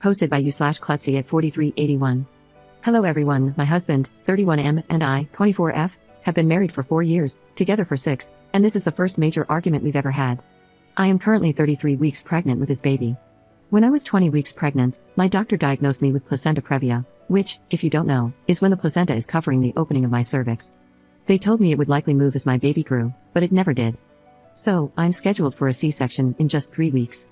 Posted by u/Klutzy at 4381. Hello everyone, my husband, 31M, and I, 24F, have been married for 4 years, together for 6, and this is the first major argument we've ever had. I am currently 33 weeks pregnant with his baby. When I was 20 weeks pregnant, my doctor diagnosed me with placenta previa, which, if you don't know, is when the placenta is covering the opening of my cervix. They told me it would likely move as my baby grew, but it never did. So, I'm scheduled for a C-section in just 3 weeks.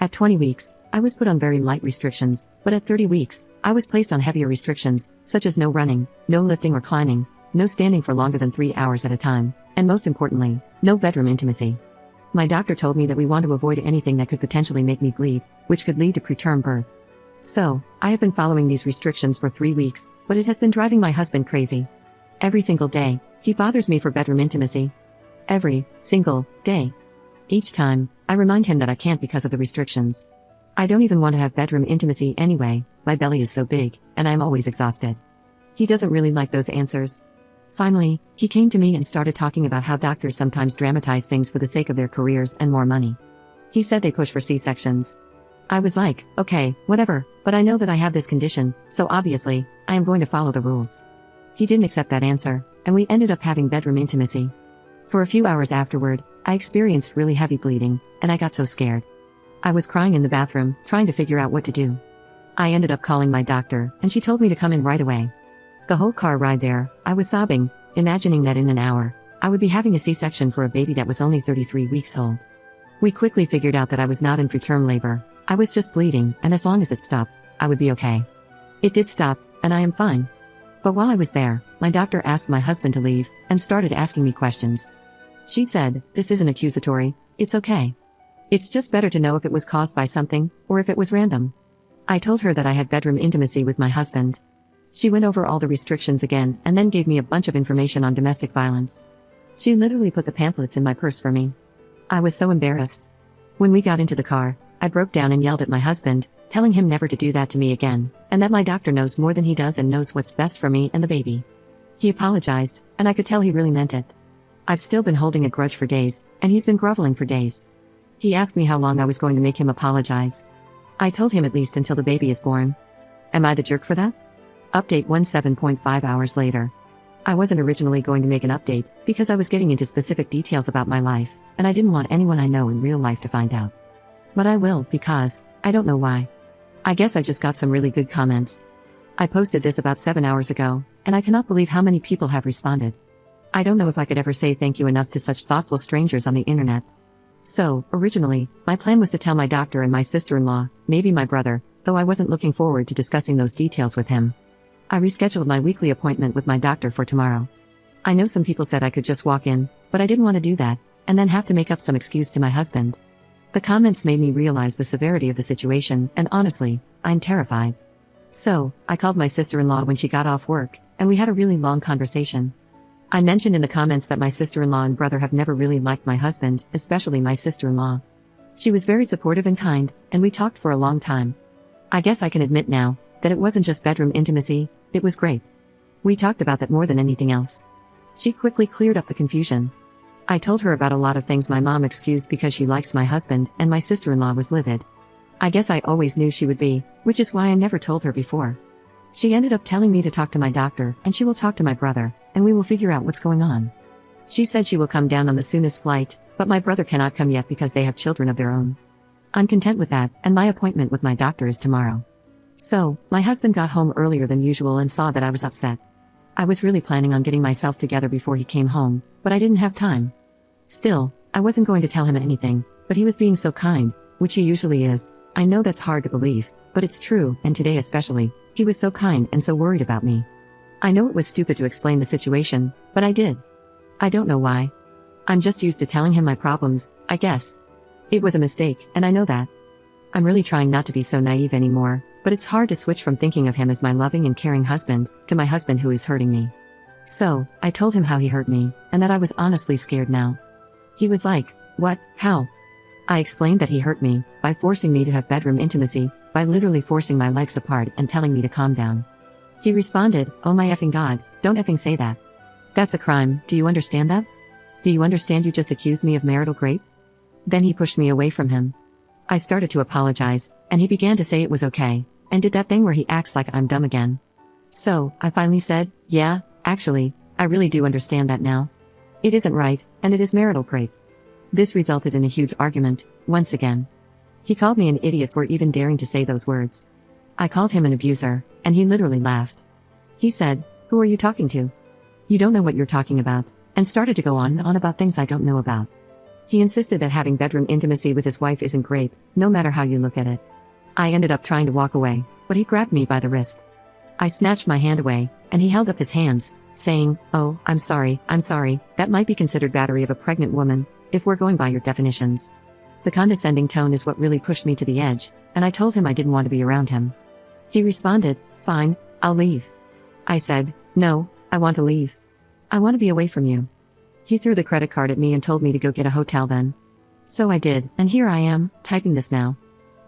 At 20 weeks, I was put on very light restrictions, but at 30 weeks, I was placed on heavier restrictions, such as no running, no lifting or climbing, no standing for longer than 3 hours at a time, and most importantly, no bedroom intimacy. My doctor told me that we want to avoid anything that could potentially make me bleed, which could lead to preterm birth. So, I have been following these restrictions for 3 weeks, but it has been driving my husband crazy. Every single day, he bothers me for bedroom intimacy. Every single day. Each time, I remind him that I can't because of the restrictions. I don't even want to have bedroom intimacy anyway, my belly is so big, and I'm always exhausted. He doesn't really like those answers. Finally, he came to me and started talking about how doctors sometimes dramatize things for the sake of their careers and more money. He said they push for C-sections. I was like, okay, whatever, but I know that I have this condition, so obviously, I am going to follow the rules. He didn't accept that answer, and we ended up having bedroom intimacy. For a few hours afterward, I experienced really heavy bleeding, and I got so scared. I was crying in the bathroom, trying to figure out what to do. I ended up calling my doctor, and she told me to come in right away. The whole car ride there, I was sobbing, imagining that in an hour, I would be having a C-section for a baby that was only 33 weeks old. We quickly figured out that I was not in preterm labor, I was just bleeding, and as long as it stopped, I would be okay. It did stop, and I am fine. But while I was there, my doctor asked my husband to leave, and started asking me questions. She said, "This isn't accusatory, it's okay. It's just better to know if it was caused by something, or if it was random." I told her that I had bedroom intimacy with my husband. She went over all the restrictions again and then gave me a bunch of information on domestic violence. She literally put the pamphlets in my purse for me. I was so embarrassed. When we got into the car, I broke down and yelled at my husband, telling him never to do that to me again, and that my doctor knows more than he does and knows what's best for me and the baby. He apologized, and I could tell he really meant it. I've still been holding a grudge for days, and he's been groveling for days. He asked me how long I was going to make him apologize. I told him at least until the baby is born. Am I the jerk for that? Update 17.5 hours later. I wasn't originally going to make an update, because I was getting into specific details about my life, and I didn't want anyone I know in real life to find out. But I will, because, I don't know why. I guess I just got some really good comments. I posted this about 7 hours ago, and I cannot believe how many people have responded. I don't know if I could ever say thank you enough to such thoughtful strangers on the internet. So, originally, my plan was to tell my doctor and my sister-in-law, maybe my brother, though I wasn't looking forward to discussing those details with him. I rescheduled my weekly appointment with my doctor for tomorrow. I know some people said I could just walk in, but I didn't want to do that, and then have to make up some excuse to my husband. The comments made me realize the severity of the situation, and honestly, I'm terrified. So, I called my sister-in-law when she got off work, and we had a really long conversation. I mentioned in the comments that my sister-in-law and brother have never really liked my husband, especially my sister-in-law. She was very supportive and kind, and we talked for a long time. I guess I can admit now, that it wasn't just bedroom intimacy, it was great. We talked about that more than anything else. She quickly cleared up the confusion. I told her about a lot of things my mom excused because she likes my husband, and my sister-in-law was livid. I guess I always knew she would be, which is why I never told her before. She ended up telling me to talk to my doctor, and she will talk to my brother, and we will figure out what's going on. She said she will come down on the soonest flight, but my brother cannot come yet because they have children of their own. I'm content with that, and my appointment with my doctor is tomorrow. So, my husband got home earlier than usual and saw that I was upset. I was really planning on getting myself together before he came home, but I didn't have time. Still, I wasn't going to tell him anything, but he was being so kind, which he usually is. I know that's hard to believe, but it's true, and today especially, he was so kind and so worried about me. I know it was stupid to explain the situation, but I did. I don't know why. I'm just used to telling him my problems, I guess. It was a mistake, and I know that. I'm really trying not to be so naive anymore, but it's hard to switch from thinking of him as my loving and caring husband, to my husband who is hurting me. So, I told him how he hurt me, and that I was honestly scared now. He was like, "What? How?" I explained that he hurt me, by forcing me to have bedroom intimacy, by literally forcing my legs apart and telling me to calm down. He responded, "Oh my effing God, don't effing say that. That's a crime, do you understand that? Do you understand you just accused me of marital rape?" Then he pushed me away from him. I started to apologize, and he began to say it was okay, and did that thing where he acts like I'm dumb again. So, I finally said, yeah, actually, I really do understand that now. It isn't right, and it is marital rape. This resulted in a huge argument, once again. He called me an idiot for even daring to say those words. I called him an abuser, and he literally laughed. He said, "Who are you talking to? You don't know what you're talking about," and started to go on and on about things I don't know about. He insisted that having bedroom intimacy with his wife isn't rape, no matter how you look at it. I ended up trying to walk away, but he grabbed me by the wrist. I snatched my hand away, and he held up his hands, saying, "Oh, I'm sorry, that might be considered battery of a pregnant woman, if we're going by your definitions." The condescending tone is what really pushed me to the edge, and I told him I didn't want to be around him. He responded, "Fine, I'll leave." I said, "No, I want to leave. I want to be away from you." He threw the credit card at me and told me to go get a hotel then. So I did, and here I am, typing this now.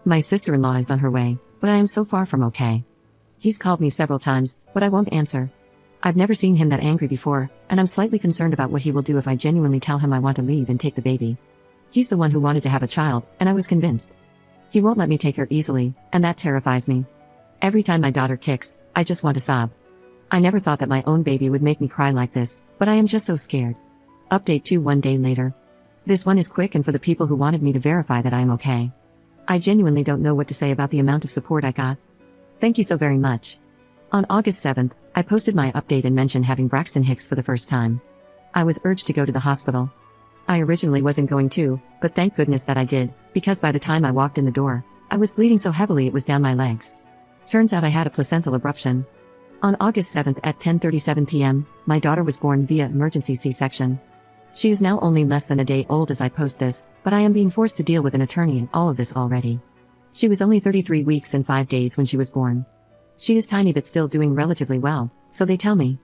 My sister-in-law is on her way, but I am so far from okay. He's called me several times, but I won't answer. I've never seen him that angry before, and I'm slightly concerned about what he will do if I genuinely tell him I want to leave and take the baby. He's the one who wanted to have a child, and I was convinced. He won't let me take her easily, and that terrifies me. Every time my daughter kicks, I just want to sob. I never thought that my own baby would make me cry like this, but I am just so scared. Update 2 1 day later. This one is quick and for the people who wanted me to verify that I am okay. I genuinely don't know what to say about the amount of support I got. Thank you so very much. On August 7th, I posted my update and mentioned having Braxton Hicks for the first time. I was urged to go to the hospital. I originally wasn't going to, but thank goodness that I did, because by the time I walked in the door, I was bleeding so heavily it was down my legs. Turns out I had a placental abruption. On August 7th at 10:37 p.m., my daughter was born via emergency C-section. She is now only less than a day old as I post this, but I am being forced to deal with an attorney in all of this already. She was only 33 weeks and 5 days when she was born. She is tiny but still doing relatively well, so they tell me.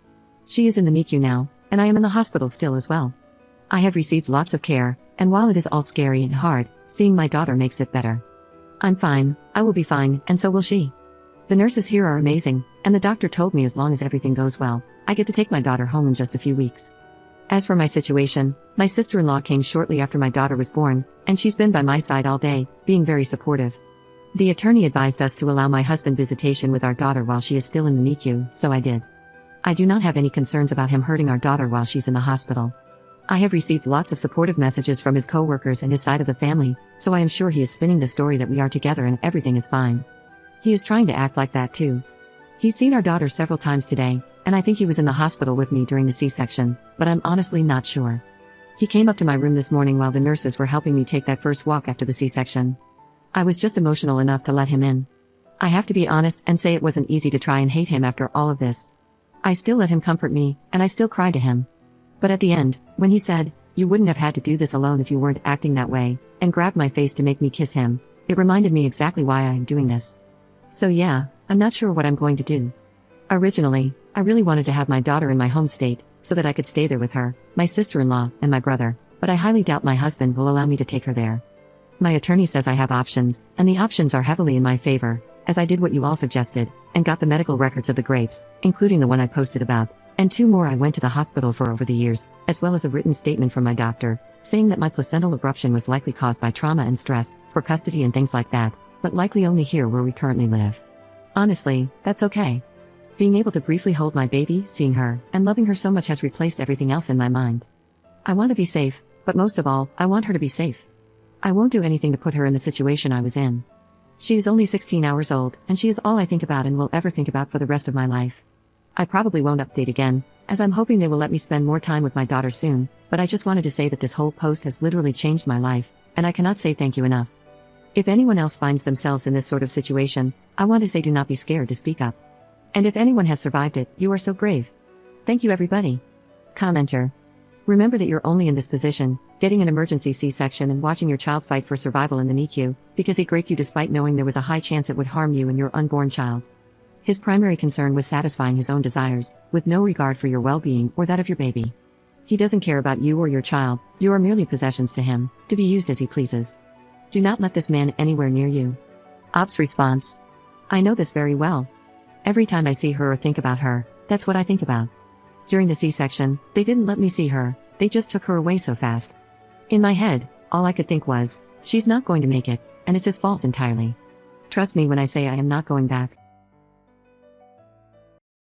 She is in the NICU now, and I am in the hospital still as well. I have received lots of care, and while it is all scary and hard, seeing my daughter makes it better. I'm fine, I will be fine, and so will she. The nurses here are amazing, and the doctor told me as long as everything goes well, I get to take my daughter home in just a few weeks. As for my situation, my sister-in-law came shortly after my daughter was born, and she's been by my side all day, being very supportive. The attorney advised us to allow my husband visitation with our daughter while she is still in the NICU, so I did. I do not have any concerns about him hurting our daughter while she's in the hospital. I have received lots of supportive messages from his co-workers and his side of the family, so I am sure he is spinning the story that we are together and everything is fine. He is trying to act like that too. He's seen our daughter several times today, and I think he was in the hospital with me during the C-section, but I'm honestly not sure. He came up to my room this morning while the nurses were helping me take that first walk after the C-section. I was just emotional enough to let him in. I have to be honest and say it wasn't easy to try and hate him after all of this. I still let him comfort me, and I still cry to him. But at the end, when he said, "You wouldn't have had to do this alone if you weren't acting that way," and grabbed my face to make me kiss him, it reminded me exactly why I am doing this. So yeah, I'm not sure what I'm going to do. Originally, I really wanted to have my daughter in my home state, so that I could stay there with her, my sister-in-law, and my brother, but I highly doubt my husband will allow me to take her there. My attorney says I have options, and the options are heavily in my favor, as I did what you all suggested, and got the medical records of the grapes, including the one I posted about, and 2 more I went to the hospital for over the years, as well as a written statement from my doctor, saying that my placental abruption was likely caused by trauma and stress, for custody and things like that, but likely only here where we currently live. Honestly, that's okay. Being able to briefly hold my baby, seeing her, and loving her so much has replaced everything else in my mind. I want to be safe, but most of all, I want her to be safe. I won't do anything to put her in the situation I was in. She is only 16 hours old, and she is all I think about and will ever think about for the rest of my life. I probably won't update again, as I'm hoping they will let me spend more time with my daughter soon, but I just wanted to say that this whole post has literally changed my life, and I cannot say thank you enough. If anyone else finds themselves in this sort of situation, I want to say do not be scared to speak up. And if anyone has survived it, you are so brave. Thank you everybody. Commenter. Remember that you're only in this position, getting an emergency C-section and watching your child fight for survival in the NICU, because he raped you despite knowing there was a high chance it would harm you and your unborn child. His primary concern was satisfying his own desires, with no regard for your well-being or that of your baby. He doesn't care about you or your child, you are merely possessions to him, to be used as he pleases. Do not let this man anywhere near you. Ops response. I know this very well. Every time I see her or think about her, that's what I think about. During the C-section, they didn't let me see her, they just took her away so fast. In my head, all I could think was, she's not going to make it, and it's his fault entirely. Trust me when I say I am not going back.